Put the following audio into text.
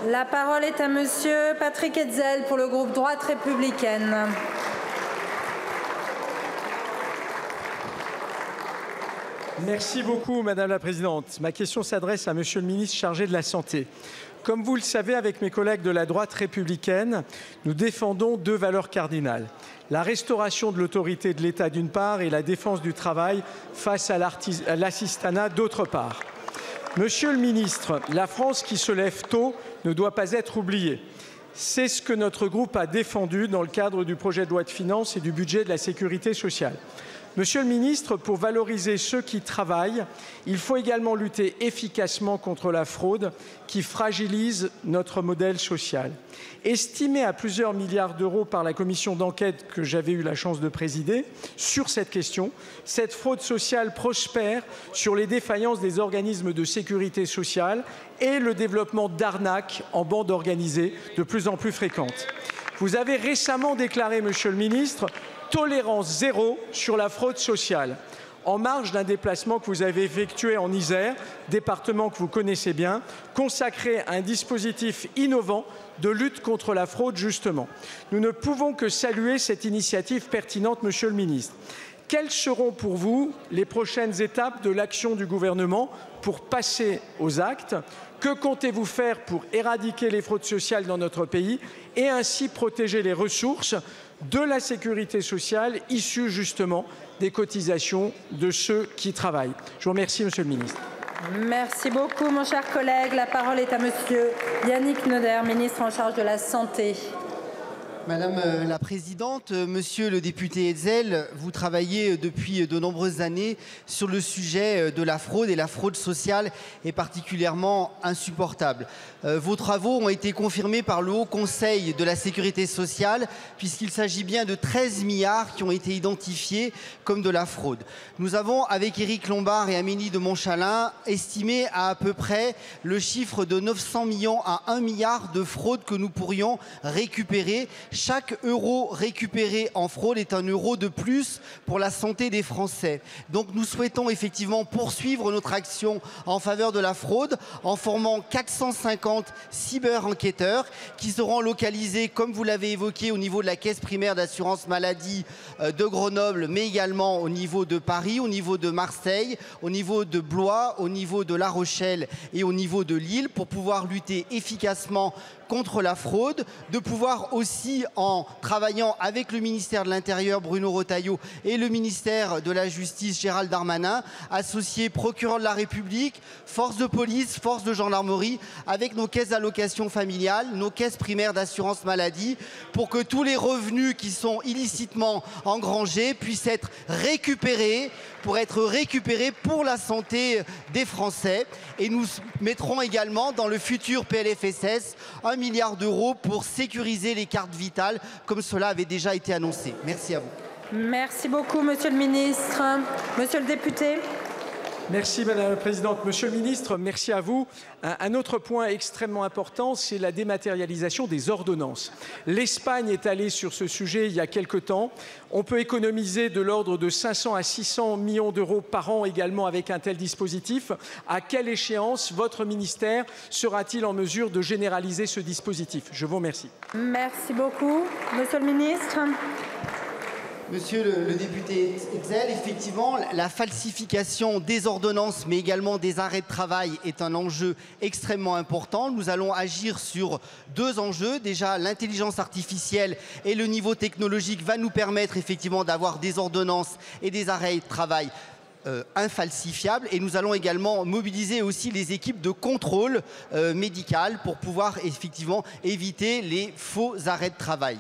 La parole est à monsieur Patrick Hetzel pour le groupe Droite républicaine. Merci beaucoup, Madame la Présidente. Ma question s'adresse à Monsieur le ministre chargé de la Santé. Comme vous le savez, avec mes collègues de la droite républicaine, nous défendons deux valeurs cardinales. La restauration de l'autorité de l'État d'une part et la défense du travail face à l'assistanat d'autre part. Monsieur le ministre, la France qui se lève tôt ne doit pas être oubliée. C'est ce que notre groupe a défendu dans le cadre du projet de loi de finances et du budget de la sécurité sociale. Monsieur le ministre, pour valoriser ceux qui travaillent, il faut également lutter efficacement contre la fraude qui fragilise notre modèle social. Estimée à plusieurs milliards d'euros par la commission d'enquête que j'avais eu la chance de présider sur cette question, cette fraude sociale prospère sur les défaillances des organismes de sécurité sociale et le développement d'arnaques en bande organisée de plus en plus fréquentes. Vous avez récemment déclaré, Monsieur le ministre, tolérance zéro sur la fraude sociale, en marge d'un déplacement que vous avez effectué en Isère, département que vous connaissez bien, consacré à un dispositif innovant de lutte contre la fraude, justement. Nous ne pouvons que saluer cette initiative pertinente, Monsieur le ministre. Quelles seront pour vous les prochaines étapes de l'action du gouvernement pour passer aux actes? Que comptez-vous faire pour éradiquer les fraudes sociales dans notre pays et ainsi protéger les ressources de la sécurité sociale issues justement des cotisations de ceux qui travaillent? Je vous remercie, Monsieur le ministre. Merci beaucoup, mon cher collègue. La parole est à monsieur Yannick Noder, ministre en charge de la Santé. Madame la Présidente, Monsieur le député Hetzel, vous travaillez depuis de nombreuses années sur le sujet de la fraude et la fraude sociale est particulièrement insupportable. Vos travaux ont été confirmés par le Haut Conseil de la Sécurité sociale puisqu'il s'agit bien de 13 milliards qui ont été identifiés comme de la fraude. Nous avons, avec Éric Lombard et Amélie de Montchalin, estimé à peu près le chiffre de 900 millions à 1 milliard de fraudes que nous pourrions récupérer. Chaque euro récupéré en fraude est un euro de plus pour la santé des Français. Donc nous souhaitons effectivement poursuivre notre action en faveur de la fraude en formant 450 cyber-enquêteurs qui seront localisés, comme vous l'avez évoqué, au niveau de la caisse primaire d'assurance maladie de Grenoble, mais également au niveau de Paris, au niveau de Marseille, au niveau de Blois, au niveau de La Rochelle et au niveau de Lille pour pouvoir lutter efficacement contre la fraude, de pouvoir aussi, en travaillant avec le ministère de l'Intérieur, Bruno Retailleau, et le ministère de la Justice, Gérald Darmanin, associer procureur de la République, forces de police, forces de gendarmerie, avec nos caisses d'allocation familiale, nos caisses primaires d'assurance maladie, pour que tous les revenus qui sont illicitement engrangés puissent être récupérés, pour la santé des Français. Et nous mettrons également dans le futur PLFSS 1 milliard d'euros pour sécuriser les cartes vitales, comme cela avait déjà été annoncé. Merci à vous. Merci beaucoup, Monsieur le ministre. Monsieur le député. Merci Madame la Présidente. Monsieur le ministre, merci à vous. Un autre point extrêmement important, c'est la dématérialisation des ordonnances. L'Espagne est allée sur ce sujet il y a quelque temps. On peut économiser de l'ordre de 500 à 600 millions d'euros par an également avec un tel dispositif. À quelle échéance votre ministère sera-t-il en mesure de généraliser ce dispositif? Je vous remercie. Merci beaucoup. Monsieur le ministre. Monsieur le député Hetzel, effectivement, la falsification des ordonnances, mais également des arrêts de travail est un enjeu extrêmement important. Nous allons agir sur deux enjeux. Déjà, l'intelligence artificielle et le niveau technologique va nous permettre effectivement d'avoir des ordonnances et des arrêts de travail infalsifiables, et nous allons également mobiliser aussi les équipes de contrôle médical pour pouvoir effectivement éviter les faux arrêts de travail.